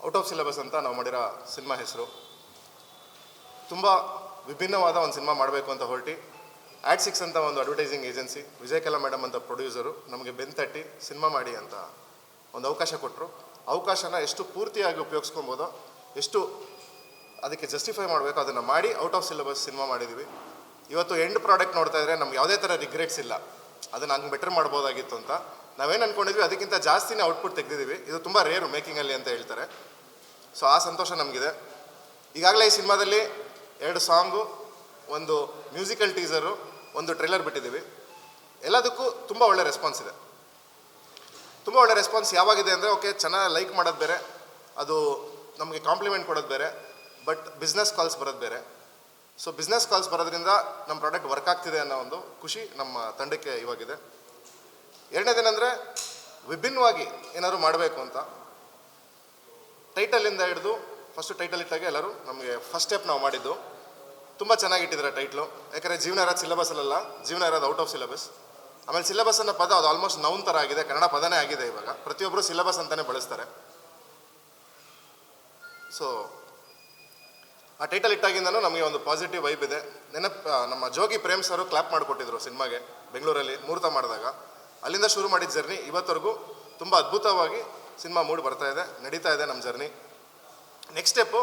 Out of syllabus ಅಂತ ನಾವು ಮಾಡಿರೋ ಸಿನಿಮಾ ಹೆಸರು. ತುಂಬ ವಿಭಿನ್ನವಾದ ಒಂದು ಸಿನಿಮಾ ಮಾಡಬೇಕು ಅಂತ ಹೊರಟಿ ಆ್ಯಡ್6 ಅಂತ ಒಂದು ಅಡ್ವರ್ಟೈಸಿಂಗ್ ಏಜೆನ್ಸಿ, ವಿಜಯಕಲಾ ಮೇಡಮ್ ಅಂತ ಪ್ರೊಡ್ಯೂಸರು ನಮಗೆ ಬೆಂತಟ್ಟಿ ಸಿನಿಮಾ ಮಾಡಿ ಅಂತ ಒಂದು ಅವಕಾಶ ಕೊಟ್ಟರು. ಅವಕಾಶನ ಎಷ್ಟು ಪೂರ್ತಿಯಾಗಿ ಉಪಯೋಗಿಸ್ಕೊಬೋದೋ, ಎಷ್ಟು ಅದಕ್ಕೆ ಜಸ್ಟಿಫೈ ಮಾಡಬೇಕು ಅದನ್ನು ಮಾಡಿ ಔಟ್ ಆಫ್ ಸಿಲೆಬಸ್ ಸಿನಿಮಾ ಮಾಡಿದ್ದೀವಿ. ಇವತ್ತು ಎಂಡ್ ಪ್ರಾಡಕ್ಟ್ ನೋಡ್ತಾ ಇದ್ದರೆ ನಮ್ಗೆ ಯಾವುದೇ ಥರ ರಿಗ್ರೆಟ್ಸ್ ಇಲ್ಲ, ಅದನ್ನು ಹಂಗೆ ಬೆಟರ್ ಮಾಡ್ಬೋದಾಗಿತ್ತು ಅಂತ. ನಾವೇನು ಅಂದ್ಕೊಂಡಿದ್ವಿ ಅದಕ್ಕಿಂತ ಜಾಸ್ತಿನೇ ಔಟ್ಪುಟ್ ತೆಗೆದಿದ್ದೀವಿ. ಇದು ತುಂಬ ರೇರು ಮೇಕಿಂಗಲ್ಲಿ ಅಂತ ಹೇಳ್ತಾರೆ. ಸೊ ಆ ಸಂತೋಷ ನಮಗಿದೆ. ಈಗಾಗಲೇ ಈ ಸಿನಿಮಾದಲ್ಲಿ 2 ಸಾಂಗು, ಒಂದು ಮ್ಯೂಸಿಕಲ್ ಟೀಸರು, ಒಂದು ಟ್ರೇಲರ್ ಬಿಟ್ಟಿದ್ದೀವಿ. ಎಲ್ಲದಕ್ಕೂ ತುಂಬ ಒಳ್ಳೆ ರೆಸ್ಪಾನ್ಸ್ ಇದೆ. ತುಂಬ ಒಳ್ಳೆ ರೆಸ್ಪಾನ್ಸ್ ಯಾವಾಗಿದೆ ಅಂದರೆ, ಓಕೆ ಚೆನ್ನಾಗಿ ಲೈಕ್ ಮಾಡೋದು ಬೇರೆ, ಅದು ನಮಗೆ ಕಾಂಪ್ಲಿಮೆಂಟ್ ಕೊಡೋದು ಬೇರೆ, ಬಟ್ ಬಿಸ್ನೆಸ್ ಕಾಲ್ಸ್ ಬರೋದು ಬೇರೆ. ಸೊ ಬಿಸ್ನೆಸ್ ಕಾಲ್ಸ್ ಬರೋದ್ರಿಂದ ನಮ್ಮ ಪ್ರಾಡಕ್ಟ್ ವರ್ಕ್ ಆಗ್ತಿದೆ ಅನ್ನೋ ಒಂದು ಖುಷಿ ನಮ್ಮ ತಂಡಕ್ಕೆ ಇವಾಗಿದೆ. ಎರಡನೇದೇನೆಂದರೆ, ವಿಭಿನ್ನವಾಗಿ ಏನಾದರೂ ಮಾಡಬೇಕು ಅಂತ ಟೈಟಲಿಂದ ಹಿಡಿದು ಫಸ್ಟು ಟೈಟಲ್ ಇಟ್ಟಾಗ ಎಲ್ಲರೂ ನಮಗೆ ಫಸ್ಟ್ ಸ್ಟೆಪ್ ನಾವು ಮಾಡಿದ್ದು ತುಂಬ ಚೆನ್ನಾಗಿಟ್ಟಿದ್ದಾರೆ ಟೈಟ್ಲು. ಯಾಕಂದರೆ ಜೀವನ ಇರೋದು ಸಿಲೆಬಸ್ಸಲ್ಲ, ಜೀವನ ಇರೋದು ಔಟ್ ಆಫ್ ಸಿಲೆಬಸ್. ಆಮೇಲೆ ಸಿಲೆಬಸ್ ಅನ್ನೋ ಪದ ಅದು ಆಲ್ಮೋಸ್ಟ್ ನೌನ್ ಥರ ಆಗಿದೆ, ಕನ್ನಡ ಪದನೇ ಆಗಿದೆ ಇವಾಗ. ಪ್ರತಿಯೊಬ್ಬರು ಸಿಲೆಬಸ್ ಅಂತಲೇ ಬಳಸ್ತಾರೆ. ಸೊ ಆ ಟೈಟಲ್ ಇಟ್ಟಾಗಿಂದನೂ ನಮಗೆ ಒಂದು ಪಾಸಿಟಿವ್ ವೈಬ್ ಇದೆ. ನಮ್ಮ ಜೋಗಿ ಪ್ರೇಮ್ ಸರು ಕ್ಲಾಪ್ ಮಾಡಿಕೊಟ್ಟಿದ್ರು ಸಿನಿಮಾಗೆ ಬೆಂಗಳೂರಲ್ಲಿ ಮುಹೂರ್ತ ಮಾಡಿದಾಗ. ಅಲ್ಲಿಂದ ಶುರು ಮಾಡಿದ ಜರ್ನಿ ಇವತ್ತರೆಗೂ ತುಂಬ ಅದ್ಭುತವಾಗಿ ಸಿನಿಮಾ ಮೂಡ್ ಬರ್ತಾ ಇದೆ, ನಡೀತಾ ಇದೆ ನಮ್ಮ journey. Next step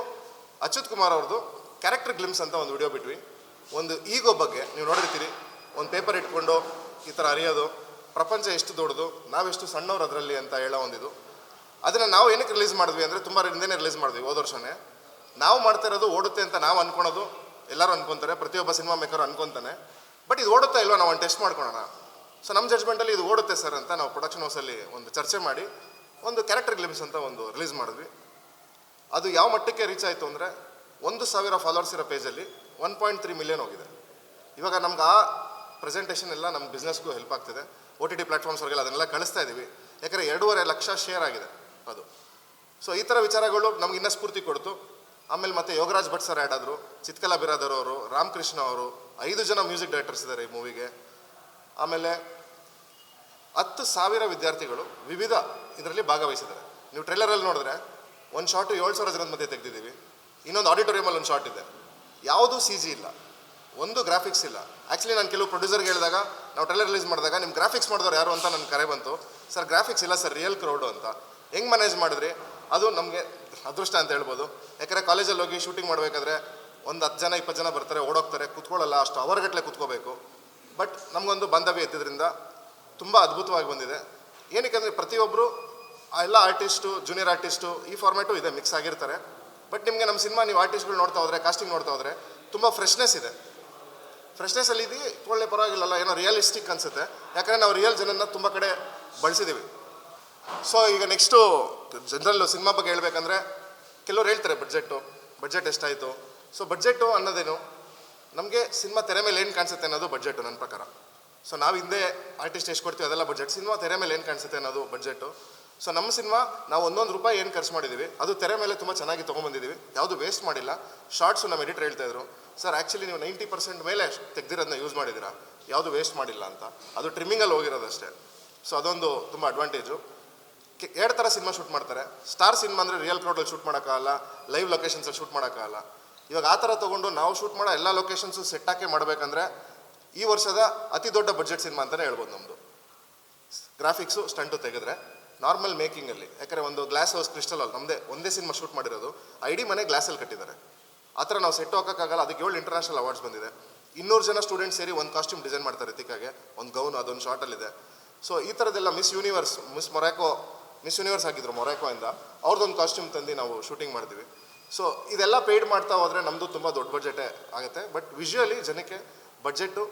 Achyut Kumar ಅವ್ರದ್ದು ಕ್ಯಾರೆಕ್ಟರ್ ಗ್ಲಿಮ್ಸ್ ಅಂತ ಒಂದು ವಿಡಿಯೋ ಬಿಟ್ವಿ. ಒಂದು ಈಗೋ ಬಗ್ಗೆ ನೀವು ನೋಡಿರ್ತೀರಿ, ಒಂದು ಪೇಪರ್ ಇಟ್ಕೊಂಡು ಈ ಥರ ಅರಿಯೋದು, ಪ್ರಪಂಚ ಎಷ್ಟು ದೊಡ್ಡದು, ನಾವೆಷ್ಟು ಸಣ್ಣವ್ರು ಅದರಲ್ಲಿ ಅಂತ ಹೇಳೋ ಒಂದಿದು. ಅದನ್ನು ನಾವು ಏನಕ್ಕೆ ರಿಲೀಸ್ ಮಾಡಿದ್ವಿ ಅಂದರೆ, ತುಂಬ ಹಿಂದೆನೇ ರಿಲೀಸ್ ಮಾಡಿದ್ವಿ, ಹೋದ ವರ್ಷನೇ. ನಾವು ಮಾಡ್ತಾ ಇರೋದು ಓಡುತ್ತೆ ಅಂತ ನಾವು ಅಂದ್ಕೊಳೋದು, ಎಲ್ಲರೂ ಅನ್ಕೊತಾರೆ, ಪ್ರತಿಯೊಬ್ಬ ಸಿನಿಮಾ ಮೇಕರು ಅನ್ಕೊತಾನೆ. ಬಟ್ ಇದು ಓಡುತ್ತಾ ಇಲ್ವೋ ನಾವು ಒಂದು ಟೆಸ್ಟ್ ಮಾಡ್ಕೊಳೋಣ. ಸೊ ನಮ್ಮ ಜಡ್ಜ್ಮೆಂಟಲ್ಲಿ ಇದು ಓಡುತ್ತೆ ಸರ್ ಅಂತ ನಾವು ಪ್ರೊಡಕ್ಷನ್ ಹೌಸಲ್ಲಿ ಒಂದು ಚರ್ಚೆ ಮಾಡಿ ಒಂದು ಕ್ಯಾರೆಕ್ಟರ್ ಗ್ಲಿಮ್ಸ್ ಅಂತ ಒಂದು ರಿಲೀಸ್ ಮಾಡಿದ್ವಿ. ಅದು ಯಾವ ಮಟ್ಟಕ್ಕೆ ರೀಚ್ ಆಯಿತು ಅಂದರೆ, 1,000 ಫಾಲೋವರ್ಸ್ ಇರೋ ಪೇಜಲ್ಲಿ 1.3 ಮಿಲಿಯನ್ ಹೋಗಿದೆ. ಇವಾಗ ನಮ್ಗೆ ಆ ಪ್ರೆಸೆಂಟೇಷನ್ ಎಲ್ಲ ನಮ್ಮ ಬಿಸ್ನೆಸ್ಗೂ ಹೆಲ್ಪ್ ಆಗ್ತಿದೆ. OTT ಪ್ಲಾಟ್ಫಾರ್ಮ್ಸ್ವರೆಗೆಲ್ಲ ಅದನ್ನೆಲ್ಲ ಕಳಿಸ್ತಾ ಇದ್ದೀವಿ. ಯಾಕಂದರೆ 2.5 ಲಕ್ಷ ಶೇರ್ ಆಗಿದೆ ಅದು. ಸೊ ಈ ಥರ ವಿಚಾರಗಳು ನಮ್ಗೆ ಇನ್ನೂ ಸ್ಫೂರ್ತಿ ಕೊಡ್ತು. ಆಮೇಲೆ ಮತ್ತೆ ಯೋಗರಾಜ್ ಭಟ್ ಸರ್ ಆ್ಯಡ್ ಆದರು, ಚಿತ್ಕಲಾ ಬಿರಾದರ್ ಅವರು, ರಾಮಕೃಷ್ಣ ಅವರು, 5 ಜನ ಮ್ಯೂಸಿಕ್ ಡೈರೆಕ್ಟರ್ಸ್ ಇದ್ದಾರೆ ಈ ಮೂವಿಗೆ. ಆಮೇಲೆ 10,000 ವಿದ್ಯಾರ್ಥಿಗಳು ವಿವಿಧ ಇದರಲ್ಲಿ ಭಾಗವಹಿಸಿದ್ದಾರೆ. ನೀವು ಟ್ರೇಲರಲ್ಲಿ ನೋಡಿದ್ರೆ ಒಂದು ಶಾರ್ಟು 7,000 ಜನದ ಮಧ್ಯೆ ತೆಗೆದಿದ್ದೀವಿ. ಇನ್ನೊಂದು ಆಡಿಟೋರಿಯಮಲ್ಲಿ ಒಂದು ಶಾರ್ಟ್ ಇದೆ. ಯಾವುದೂ CG ಇಲ್ಲ, ಒಂದು ಗ್ರಾಫಿಕ್ಸ್ ಇಲ್ಲ. ಆ್ಯಕ್ಚುಲಿ ನಾನು ಕೆಲವು ಪ್ರೊಡ್ಯೂಸರ್ಗೆ ಹೇಳಿದಾಗ, ನಾವು ಟ್ರೇಲರ್ ರಿಲೀಸ್ ಮಾಡಿದಾಗ, ನಿಮ್ಮ ಗ್ರಾಫಿಕ್ಸ್ ಮಾಡಿದವ್ರು ಯಾರು ಅಂತ ನನ್ನ ಕರೆ ಬಂತು. ಸರ್ ಗ್ರಾಫಿಕ್ಸ್ ಇಲ್ಲ ಸರ್, ರಿಯಲ್ ಕ್ರೌಡು ಅಂತ. ಹೆಂಗೆ ಮ್ಯಾನೇಜ್ ಮಾಡಿದ್ರಿ? ಅದು ನಮಗೆ ಅದೃಷ್ಟ ಅಂತ ಹೇಳ್ಬೋದು. ಯಾಕಂದರೆ ಕಾಲೇಜಲ್ಲಿ ಹೋಗಿ ಶೂಟಿಂಗ್ ಮಾಡಬೇಕಾದ್ರೆ ಒಂದು 10 ಜನ 20 ಜನ ಬರ್ತಾರೆ, ಓಡೋಗ್ತಾರೆ, ಕೂತ್ಕೊಳ್ಳಲ್ಲ, ಅಷ್ಟು ಅವರ್ಗಟ್ಟಲೆ ಕೂತ್ಕೋಬೇಕು. ಬಟ್ ನಮಗೊಂದು ಬಾಂಧವ್ಯ ಇದ್ದಿದ್ದರಿಂದ ತುಂಬ ಅದ್ಭುತವಾಗಿ ಬಂದಿದೆ. ಏನಕ್ಕೆ ಅಂದರೆ, ಪ್ರತಿಯೊಬ್ಬರು ಎಲ್ಲ ಆರ್ಟಿಸ್ಟು, ಜೂನಿಯರ್ ಆರ್ಟಿಸ್ಟು ಈ ಫಾರ್ಮ್ಯಾಟು ಇದೆ, ಮಿಕ್ಸ್ ಆಗಿರ್ತಾರೆ. ಬಟ್ ನಿಮಗೆ ನಮ್ಮ ಸಿನಿಮಾ ನೀವು ಆರ್ಟಿಸ್ಟ್ಗಳು ನೋಡ್ತಾ ಹೋದರೆ, ಕಾಸ್ಟಿಂಗ್ ನೋಡ್ತಾ ಹೋದರೆ ತುಂಬ ಫ್ರೆಶ್ನೆಸ್ ಇದೆ. ಫ್ರೆಶ್ನೆಸ್ಸಲ್ಲಿ ಇದು ಒಳ್ಳೆ ಪರವಾಗಿಲ್ಲಲ್ಲ, ಏನೋ ರಿಯಲಿಸ್ಟಿಕ್ ಅನಿಸುತ್ತೆ. ಯಾಕಂದರೆ ನಾವು ರಿಯಲ್ ಜನನ ತುಂಬ ಕಡೆ ಬಳಸಿದ್ದೀವಿ. ಸೊ ಈಗ ನೆಕ್ಸ್ಟು ಜನರಲ್ಲು ಸಿನಿಮಾ ಬಗ್ಗೆ ಹೇಳ್ಬೇಕಂದ್ರೆ, ಕೆಲವ್ರು ಹೇಳ್ತಾರೆ ಬಡ್ಜೆಟ್ ಎಷ್ಟಾಯಿತು. ಸೊ ಬಡ್ಜೆಟು ಅನ್ನೋದೇನು, ನಮಗೆ ಸಿನಿಮಾ ತೆರೆ ಮೇಲೆ ಏನು ಕಾಣಿಸುತ್ತೆ ಅನ್ನೋದು ಬಡ್ಜೆಟು ನನ್ನ ಪ್ರಕಾರ. ಸೊ ನಾವು ಹಿಂದೆ ಆರ್ಟಿಸ್ಟ್ ಎಷ್ಟು ಕೊಡ್ತೀವಿ ಅದೆಲ್ಲ ಬಡ್ಜೆಟ್, ಸಿನಿಮಾ ತೆರೆ ಮೇಲೆ ಏನು ಕಾಣಿಸುತ್ತೆ ಅನ್ನೋದು ಬಡ್ಜೆಟು. ಸೊ ನಮ್ಮ ಸಿನಿಮಾ ನಾವು 1 ರೂಪಾಯಿ ಏನು ಖರ್ಚು ಮಾಡಿದ್ದೀವಿ ಅದು ತೆರೆ ಮೇಲೆ ತುಂಬ ಚೆನ್ನಾಗಿ ತೊಗೊಂಬಂದಿದ್ದೀವಿ, ಯಾವುದು ವೇಸ್ಟ್ ಮಾಡಿಲ್ಲ. ಶಾರ್ಟ್ಸು ನಮ್ಮ ಎಡಿಟರ್ ಹೇಳ್ತಾಯಿದ್ರು, ಸರ್ ಆ್ಯಕ್ಚುಲಿ ನೀವು 90% ಮೇಲೆ ತೆಗೆದಿರೋದನ್ನ ಯೂಸ್ ಮಾಡಿದ್ದೀರಾ, ಯಾವುದು ವೇಸ್ಟ್ ಮಾಡಿಲ್ಲ ಅಂತ. ಅದು ಟ್ರಿಮ್ಮಿಂಗಲ್ಲಿ ಹೋಗಿರೋದಷ್ಟೇ. ಸೊ ಅದೊಂದು ತುಂಬ ಅಡ್ವಾಂಟೇಜು. 2 ಥರ ಸಿನಿಮಾ ಶೂಟ್ ಮಾಡ್ತಾರೆ. ಸ್ಟಾರ್ ಸಿನಿಮಾ ಅಂದರೆ ರಿಯಲ್ ಕ್ರೌಡಲ್ಲಿ ಶೂಟ್ ಮಾಡೋಕ್ಕಾಗಲ್ಲ, ಲೈವ್ ಲೊಕೇಶನ್ಸಲ್ಲಿ ಶೂಟ್ ಮಾಡೋಕ್ಕಾಗಲ್ಲ. ಇವಾಗ ಆ ಥರ ತೊಗೊಂಡು ನಾವು ಶೂಟ್ ಮಾಡೋ ಎಲ್ಲ ಲೊಕೇಶನ್ಸು ಸೆಟ್ ಹಾಕಿ ಮಾಡಬೇಕಂದ್ರೆ ಈ ವರ್ಷದ ಅತಿ ದೊಡ್ಡ ಬಡ್ಜೆಟ್ ಸಿನಿಮಾ ಅಂತಲೇ ಹೇಳ್ಬೋದು ನಮ್ಮದು. ಗ್ರಾಫಿಕ್ಸು ಸ್ಟಂಟು ತೆಗೆದ್ರೆ ನಾರ್ಮಲ್ ಮೇಕಿಂಗಲ್ಲಿ, ಯಾಕಂದರೆ ಒಂದು ಗ್ಲಾಸ್ ಹೌಸ್ ಕ್ರಿಸ್ಟಲ್ ಅಲ್ಲಿ ನಮ್ಮದೇ ಒಂದೇ ಸಿನಿಮಾ ಶೂಟ್ ಮಾಡಿರೋದು, ಇಡೀ ಮನೆ ಗ್ಲಾಸಲ್ಲಿ ಕಟ್ಟಿದ್ದಾರೆ. ಆ ಥರ ನಾವು ಸೆಟ್ ಹಾಕೋಕ್ಕಾಗಲ್ಲ. ಅದಕ್ಕೆ 7 ಇಂಟರ್ನ್ಯಾಷನಲ್ ಅವಾರ್ಡ್ಸ್ ಬಂದಿದೆ. 200 ಜನ ಸ್ಟೂಡೆಂಟ್ಸ್ ಸೇರಿ ಒಂದು ಕಾಸ್ಟ್ಯೂಮ್ ಡಿಸೈನ್ ಮಾಡ್ತಾರೆ ರಿತಿಕಾಗೆ, ಒಂದು ಗೌನ್, ಅದೊಂದು ಶಾರ್ಟಲ್ಲಿದೆ. ಸೊ ಈ ಥರದ್ದೆಲ್ಲ ಮಿಸ್ ಯೂನಿವರ್ಸ್ ಆಗಿದ್ರು ಮೊರಾಕೋ ಇಂದ, ಅವ್ರದ್ದೊಂದು ಕಾಸ್ಟ್ಯೂಮ್ ತಂದು ನಾವು ಶೂಟಿಂಗ್ ಮಾಡ್ತೀವಿ. ಸೊ ಇದೆಲ್ಲ ಪೇಯ್ಡ್ ಮಾಡ್ತಾ ಹೋದರೆ ನಮ್ಮದು ತುಂಬ ದೊಡ್ಡ ಬಡ್ಜೆಟೇ ಆಗುತ್ತೆ. ಬಟ್ ವಿಜುವಲಿ ಜನಕ್ಕೆ ಬಡ್ಜೆಟ್ಟು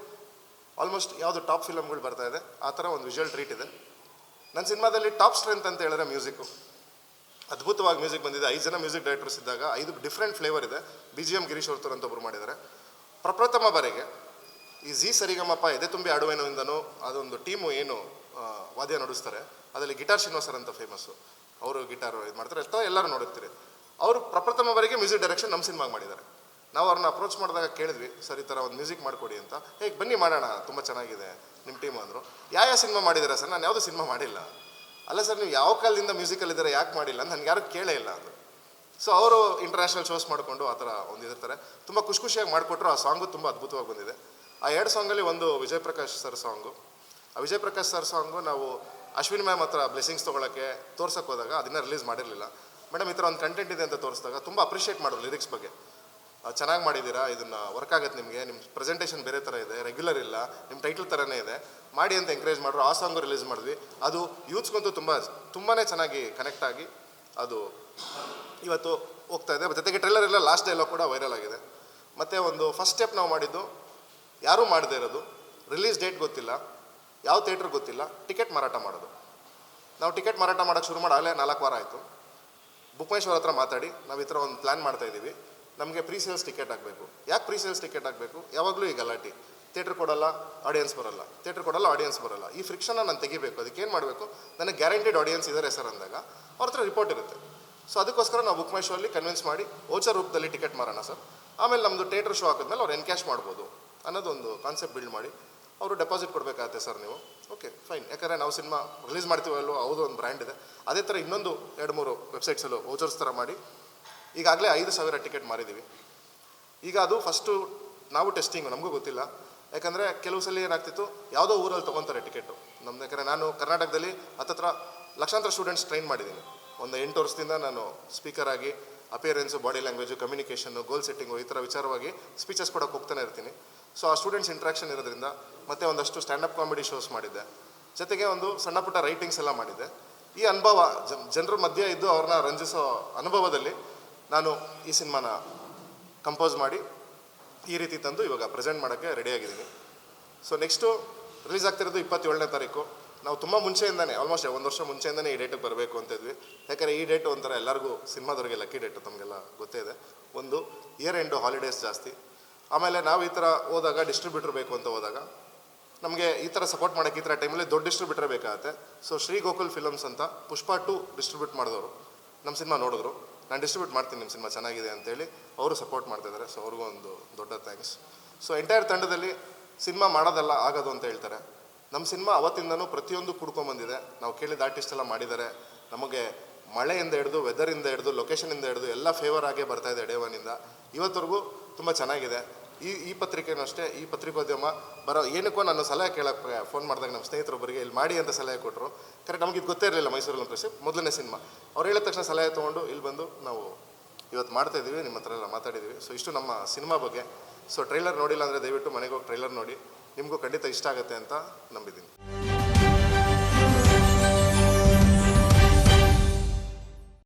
ಆಲ್ಮೋಸ್ಟ್ ಯಾವುದು ಟಾಪ್ ಫಿಲಮ್ಗಳು ಬರ್ತಾ ಇದೆ ಆ ಥರ ಒಂದು ವಿಜುವಲ್ ಟ್ರೀಟ್ ಇದೆ. ನನ್ನ ಸಿನಿಮಾದಲ್ಲಿ ಟಾಪ್ ಸ್ಟ್ರೆಂತ್ ಅಂತ ಹೇಳಿದ್ರೆ ಮ್ಯೂಸಿಕ್ಕು. ಅದ್ಭುತವಾಗಿ ಮ್ಯೂಸಿಕ್ ಬಂದಿದೆ. 5 ಜನ ಮ್ಯೂಸಿಕ್ ಡೈರೆಕ್ಟರ್ಸ್ ಇದ್ದಾಗ 5 ಡಿಫ್ರೆಂಟ್ ಫ್ಲೇವರ್ ಇದೆ. BGM ಗಿರೀಶ್ ಹೊರ್ತೂರ್ ಅಂತ ಒಬ್ಬರು ಮಾಡಿದ್ದಾರೆ. ಪ್ರಪ್ರಥಮ ಬಾರಿಗೆ ಈ ಜಿ ಸರಿಗಮಪ ಎದೆ ತುಂಬಿ ಆಡುವೇನೋಯಿಂದನೂ ಅದೊಂದು ಟೀಮು ಏನು ವಾದ್ಯ ನುಡಿಸ್ತಾರೆ, ಅದರಲ್ಲಿ ಗಿಟಾರ್ ಶ್ರೀನಿವಾಸರ್ ಅಂತ ಫೇಮಸ್ಸು, ಅವರು ಗಿಟಾರ್ ಇದು ಮಾಡ್ತಾರೆ, ಅಥವಾ ಎಲ್ಲರೂ ನೋಡುತ್ತೀರಿ. ಅವರು ಪ್ರಪ್ರಥಮ ಬಾರಿಗೆ ಮ್ಯೂಸಿಕ್ ಡೈರೆಕ್ಷನ್ ನಮ್ಮ ಸಿನಿಮಾಗೆ ಮಾಡಿದ್ದಾರೆ. ನಾವು ಅವ್ರನ್ನ ಅಪ್ರೋಚ್ ಮಾಡಿದಾಗ ಕೇಳಿದ್ವಿ, ಸರ್ ಈ ಥರ ಒಂದು ಮ್ಯೂಸಿಕ್ ಮಾಡಿಕೊಡಿ ಅಂತ. ಹೇಗೆ ಬನ್ನಿ ಮಾಡೋಣ, ತುಂಬ ಚೆನ್ನಾಗಿದೆ ನಿಮ್ಮ ಟೀಮ್ ಅಂದರು. ಯಾವ ಸಿನಿಮಾ ಮಾಡಿದ್ದೀರಾ ಸರ್? ನಾನು ಯಾವುದೂ ಸಿನಿಮಾ ಮಾಡಿಲ್ಲ. ಅಲ್ಲ ಸರ್, ನೀವು ಯಾವ ಕಾಲದಿಂದ ಮ್ಯೂಸಿಕಲ್ಲಿದ್ದೀರಾ, ಯಾಕೆ ಮಾಡಿಲ್ಲ ಅಂತ ನನಗೆ ಯಾರು ಕೇಳೇ ಇಲ್ಲ ಅದು. ಸೊ ಅವರು ಇಂಟರ್ನ್ಯಾಷನಲ್ ಶೋಸ್ ಮಾಡಿಕೊಂಡು ಆ ಥರ ಒಂದಿರ್ತಾರೆ. ತುಂಬ ಖುಷಿಯಾಗಿ ಮಾಡಿಕೊಟ್ರು. ಆ ಸಾಂಗು ತುಂಬ ಅದ್ಭುತವಾಗಿ ಬಂದಿದೆ. ಆ 2 ಸಾಂಗಲ್ಲಿ ಒಂದು ವಿಜಯ್ ಪ್ರಕಾಶ್ ಸರ್ ಸಾಂಗು. ಆ ವಿಜಯ್ ಪ್ರಕಾಶ್ ಸರ್ ಸಾಂಗು ನಾವು ಅಶ್ವಿನಿ ಮ್ಯಾಮ್ ಹತ್ರ ಬ್ಲೆಸ್ಸಿಂಗ್ಸ್ ತೊಗೊಳಕ್ಕೆ ತೋರ್ಸಕ್ಕೆ ಹೋದಾಗ ಅದನ್ನು ರಿಲೀಸ್ ಮಾಡಿರಲಿಲ್ಲ. ಮೇಡಮ್ ಈ ಥರ ಒಂದು ಕಂಟೆಂಟ್ ಇದೆ ಅಂತ ತೋರಿಸಿದಾಗ ತುಂಬ ಅಪ್ರಿಷಿಯೇಟ್ ಮಾಡೋದು ಲಿರಿಕ್ಸ್ ಬಗ್ಗೆ. ಚೆನ್ನಾಗಿ ಮಾಡಿದ್ದೀರಾ, ಇದನ್ನು ವರ್ಕ್ ಆಗುತ್ತೆ ನಿಮಗೆ, ನಿಮ್ಮ ಪ್ರೆಸೆಂಟೇಷನ್ ಬೇರೆ ಥರ ಇದೆ, ರೆಗ್ಯುಲರ್ ಇಲ್ಲ, ನಿಮ್ಮ ಟೈಟಲ್ ಥರನೇ ಇದೆ, ಮಾಡಿ ಅಂತ ಎಂಕರೇಜ್ ಮಾಡಿದ್ರು. ಆ ಸಾಂಗು ರಿಲೀಸ್ ಮಾಡಿದ್ವಿ. ಅದು ಯೂತ್ಸ್ಗಂತೂ ತುಂಬಾ ಚೆನ್ನಾಗಿ ಕನೆಕ್ಟ್ ಆಗಿ ಅದು ಇವತ್ತು ಹೋಗ್ತಾ ಇದೆ. ಜೊತೆಗೆ ಟ್ರೈಲರ್ ಎಲ್ಲ ಲಾಸ್ಟ್ ಡೈಲಾಗ್ ಕೂಡ ವೈರಲ್ ಆಗಿದೆ. ಮತ್ತು ಒಂದು ಫಸ್ಟ್ ಸ್ಟೆಪ್ ನಾವು ಮಾಡಿದ್ದು ಯಾರೂ ಮಾಡದೇ ಇರೋದು, ರಿಲೀಸ್ ಡೇಟ್ ಗೊತ್ತಿಲ್ಲ, ಯಾವ ಥಿಯೇಟ್ರ್ ಗೊತ್ತಿಲ್ಲ, ಟಿಕೆಟ್ ಮಾರಾಟ ಮಾಡೋದು. ನಾವು ಟಿಕೆಟ್ ಮಾರಾಟ ಮಾಡೋಕ್ಕೆ ಶುರು ಮಾಡಿ ಆಗಲೇ 4 ವಾರ ಆಯಿತು. ಬುಕ್ ಮೈ ಶೋ ಹತ್ರ ಮಾತಾಡಿ ನಾವು ಈ ಥರ ಒಂದು ಪ್ಲ್ಯಾನ್ ಮಾಡ್ತಾಯಿದ್ದೀವಿ, ನಮಗೆ ಪ್ರೀ ಸೇಲ್ಸ್ ಟಿಕೆಟ್ ಆಗಬೇಕು. ಯಾಕೆ ಪ್ರೀ ಸೇಲ್ಸ್ ಟಿಕೆಟ್ ಆಗಬೇಕು? ಯಾವಾಗಲೂ ಈ ಗಲಾಟೆ, ಥಿಯೇಟ್ರ್ ಕೊಡಲ್ಲ, ಆಡಿಯನ್ಸ್ ಬರಲ್ಲ, ಥಿಯೇಟ್ರ್ ಕೊಡಲ್ಲ, ಆಡಿಯನ್ಸ್ ಬರಲ್ಲ. ಈ ಫ್ರಿಕ್ಷನ್ನ ನಾನು ತೆಗಿಬೇಕು. ಅದಕ್ಕೆ ಏನು ಮಾಡಬೇಕು? ನನಗೆ ಗ್ಯಾರಂಟಿಡ್ ಆಡಿಯನ್ಸ್ ಇದ್ದಾರೆ ಸರ್ ಅಂದಾಗ ಅವ್ರ ಹತ್ರ ರಿಪೋರ್ಟ್ ಇರುತ್ತೆ. ಸೊ ಅದಕ್ಕೋಸ್ಕರ ನಾವು ಬುಕ್ ಮೈ ಶೋ ಅಲ್ಲಿ ಕನ್ವಿನ್ಸ್ ಮಾಡಿ ವೋಚರ್ ರೂಪದಲ್ಲಿ ಟಿಕೆಟ್ ಮಾರೋಣ ಸರ್, ಆಮೇಲೆ ನಮ್ಮದು ಥಿಯೇಟ್ರ್ ಶೋ ಹಾಕಿದ್ಮೇಲೆ ಅವ್ರು ಎನ್ಕ್ಯಾಶ್ ಮಾಡ್ಬೋದು ಅನ್ನೋದೊಂದು ಕಾನ್ಸೆಪ್ಟ್ ಬಿಲ್ಡ್ ಮಾಡಿ ಅವರು ಡೆಪಾಸಿಟ್ ಕೊಡಬೇಕಾಗತ್ತೆ ಸರ್ ನೀವು. ಓಕೆ ಫೈನ್, ಯಾಕಂದರೆ ನಾವು ಸಿನಿಮಾ ರಿಲೀಸ್ ಮಾಡ್ತೀವಲ್ಲೋ, ಹೌದು ಒಂದು ಬ್ರ್ಯಾಂಡ್ ಇದೆ. ಅದೇ ಥರ ಇನ್ನೊಂದು 2-3 ವೆಬ್ಸೈಟ್ಸಲ್ಲೂ ವೋಚರ್ಸ್ ಥರ ಮಾಡಿ ಈಗಾಗಲೇ 5,000 ಟಿಕೆಟ್ ಮಾರಿದ್ದೀವಿ. ಈಗ ಅದು ಫಸ್ಟು ನಾವು ಟೆಸ್ಟಿಂಗು, ನಮಗೂ ಗೊತ್ತಿಲ್ಲ. ಯಾಕಂದರೆ ಕೆಲವು ಸಲ ಏನಾಗ್ತಿತ್ತು, ಯಾವುದೋ ಊರಲ್ಲಿ ತೊಗೊತಾರೆ ಟಿಕೆಟು ನಮ್ದು. ಯಾಕಂದರೆ ನಾನು ಕರ್ನಾಟಕದಲ್ಲಿ ಹತ್ತತ್ರ ಲಕ್ಷಾಂತರ ಸ್ಟೂಡೆಂಟ್ಸ್ ಟ್ರೈನ್ ಮಾಡಿದ್ದೀನಿ. ಒಂದು 8 ವರ್ಷದಿಂದ ನಾನು ಸ್ಪೀಕರ್ ಆಗಿ ಅಪಿಯರೆನ್ಸು, ಬಾಡಿ ಲ್ಯಾಂಗ್ವೇಜು, ಕಮ್ಯುನಿಕೇಷನ್ನು, ಗೋಲ್ ಸೆಟ್ಟಿಂಗು ಈ ಥರ ವಿಚಾರವಾಗಿ ಸ್ಪೀಚಸ್ ಕೊಡೋಕೆ ಹೋಗ್ತಾನೆ ಇರ್ತೀನಿ. ಸೊ ಆ ಸ್ಟೂಡೆಂಟ್ಸ್ ಇಂಟ್ರಾಕ್ಷನ್ ಇರೋದ್ರಿಂದ ಮತ್ತು ಒಂದಷ್ಟು ಸ್ಟ್ಯಾಂಡಪ್ ಕಾಮಿಡಿ ಶೋಸ್ ಮಾಡಿದ್ದೆ, ಜೊತೆಗೆ ಒಂದು ಸಣ್ಣ ಪುಟ್ಟ ರೈಟಿಂಗ್ಸ್ ಎಲ್ಲ ಮಾಡಿದ್ದೆ. ಈ ಅನುಭವ ಜನರ ಮಧ್ಯೆ ಇದ್ದು ಅವ್ರನ್ನ ರಂಜಿಸೋ ಅನುಭವದಲ್ಲಿ ನಾನು ಈ ಸಿನಿಮಾನ ಕಂಪೋಸ್ ಮಾಡಿ ಈ ರೀತಿ ತಂದು ಇವಾಗ ಪ್ರೆಸೆಂಟ್ ಮಾಡೋಕ್ಕೆ ರೆಡಿಯಾಗಿದ್ದೀನಿ. ಸೊ ನೆಕ್ಸ್ಟು ರಿಲೀಸ್ ಆಗ್ತಿರೋದು 27ನೇ ತಾರೀಕು. ನಾವು ತುಂಬ ಮುಂಚೆಯಿಂದನೇ, ಆಲ್ಮೋಸ್ಟ್ 1 ವರ್ಷ ಮುಂಚೆಯಿಂದನೇ ಈ ಡೇಟಿಗೆ ಬರಬೇಕು ಅಂತ ಇದ್ವಿ. ಯಾಕಂದರೆ ಈ ಡೇಟು ಒಂಥರ ಎಲ್ಲರಿಗೂ ಸಿನಿಮಾದವ್ರಿಗೆ ಲಕ್ಕಿ ಡೇಟು, ತಮಗೆಲ್ಲ ಗೊತ್ತೇ ಇದೆ. ಒಂದು ಇಯರ್ ಎಂಡು ಹಾಲಿಡೇಸ್ ಜಾಸ್ತಿ, ಆಮೇಲೆ ನಾವು ಈ ಥರ ಹೋದಾಗ ಡಿಸ್ಟ್ರಿಬ್ಯೂಟರ್ ಬೇಕು ಅಂತ ಹೋದಾಗ ನಮಗೆ ಈ ಥರ ಸಪೋರ್ಟ್ ಮಾಡೋಕ್ಕೆ ಈ ಥರ ಟೈಮಲ್ಲಿ ದೊಡ್ಡ ಡಿಸ್ಟ್ರಿಬ್ಯೂಟರ್ ಬೇಕಾಗುತ್ತೆ. ಸೊ ಶ್ರೀ ಗೋಕುಲ್ ಫಿಲಮ್ಸ್ ಅಂತ ಪುಷ್ಪ 2 ಡಿಸ್ಟ್ರಿಬ್ಯೂಟ್ ಮಾಡಿದವರು ನಮ್ಮ ಸಿನಿಮಾ ನೋಡಿದ್ರು, ನಾನು ಡಿಸ್ಟ್ರಿಬ್ಯೂಟ್ ಮಾಡ್ತೀನಿ ನಿಮ್ಮ ಸಿನಿಮಾ ಚೆನ್ನಾಗಿದೆ ಅಂತೇಳಿ ಅವರು ಸಪೋರ್ಟ್ ಮಾಡ್ತಾಯಿದ್ದಾರೆ. ಸೊ ಅವ್ರಿಗೂ ಒಂದು ದೊಡ್ಡ ಥ್ಯಾಂಕ್ಸ್. ಸೊ ಎಂಟೈರ್ ತಂಡದಲ್ಲಿ ಸಿನಿಮಾ ಮಾಡೋದಲ್ಲ ಆಗೋದು ಅಂತ ಹೇಳ್ತಾರೆ. ನಮ್ಮ ಸಿನಿಮಾ ಅವತ್ತಿಂದನೂ ಪ್ರತಿಯೊಂದು ಕುಡ್ಕೊಂಬಂದಿದೆ. ನಾವು ಕೇಳಿದ ಆರ್ಟಿಸ್ಟ್ ಎಲ್ಲ ಮಾಡಿದ್ದಾರೆ. ನಮಗೆ ಮಳೆಯಿಂದ ಹಿಡಿದು, ವೆದರಿಂದ ಹಿಡಿದು, ಲೊಕೇಶನಿಂದ ಹಿಡಿದು ಎಲ್ಲ ಫೇವರ್ ಆಗೇ ಬರ್ತಾಯಿದೆ ಡೇ 1ಇಂದ ಇವತ್ತರೆಗೂ ತುಂಬ ಚೆನ್ನಾಗಿದೆ. ಈ ಪತ್ರಿಕೆನೂ ಅಷ್ಟೇ, ಈ ಪತ್ರಿಕೋದ್ಯಮ ಬರೋ ಏನಕ್ಕೋ ನಾನು ಸಲಹೆ ಕೇಳೋಕ್ಕೆ ಫೋನ್ ಮಾಡಿದಾಗ ನಮ್ಮ ಸ್ನೇಹಿತರೊಬ್ಬರಿಗೆ ಇಲ್ಲಿ ಮಾಡಿ ಅಂತ ಸಲಹೆ ಕೊಟ್ಟರು. ಕರೆಕ್ಟ್ ನಮಗೆ ಇದು ಗೊತ್ತೇ ಇರಲಿಲ್ಲ. ಮೈಸೂರಲ್ಲಿ ಪ್ರೆಸ್ ಮೊದಲನೇ ಸಿನಿಮಾ ಅವ್ರು ಹೇಳಿದ ತಕ್ಷಣ ಸಲಹೆ ತೊಗೊಂಡು ಇಲ್ಲಿ ಬಂದು ನಾವು ಇವತ್ತು ಮಾಡ್ತಾಯಿದ್ದೀವಿ, ನಿಮ್ಮ ಹತ್ರ ಎಲ್ಲ ಮಾತಾಡಿದ್ದೀವಿ. ಸೊ ಇಷ್ಟು ನಮ್ಮ ಸಿನಿಮಾ ಬಗ್ಗೆ. ಸೊ ಟ್ರೈಲರ್ ನೋಡಿಲ್ಲ ಅಂದರೆ ದಯವಿಟ್ಟು ಮನೆಗೆ ಹೋಗಿ ಟ್ರೈಲರ್ ನೋಡಿ, ನಿಮಗೂ ಖಂಡಿತ ಇಷ್ಟ ಆಗುತ್ತೆ ಅಂತ ನಂಬಿದ್ದೀನಿ.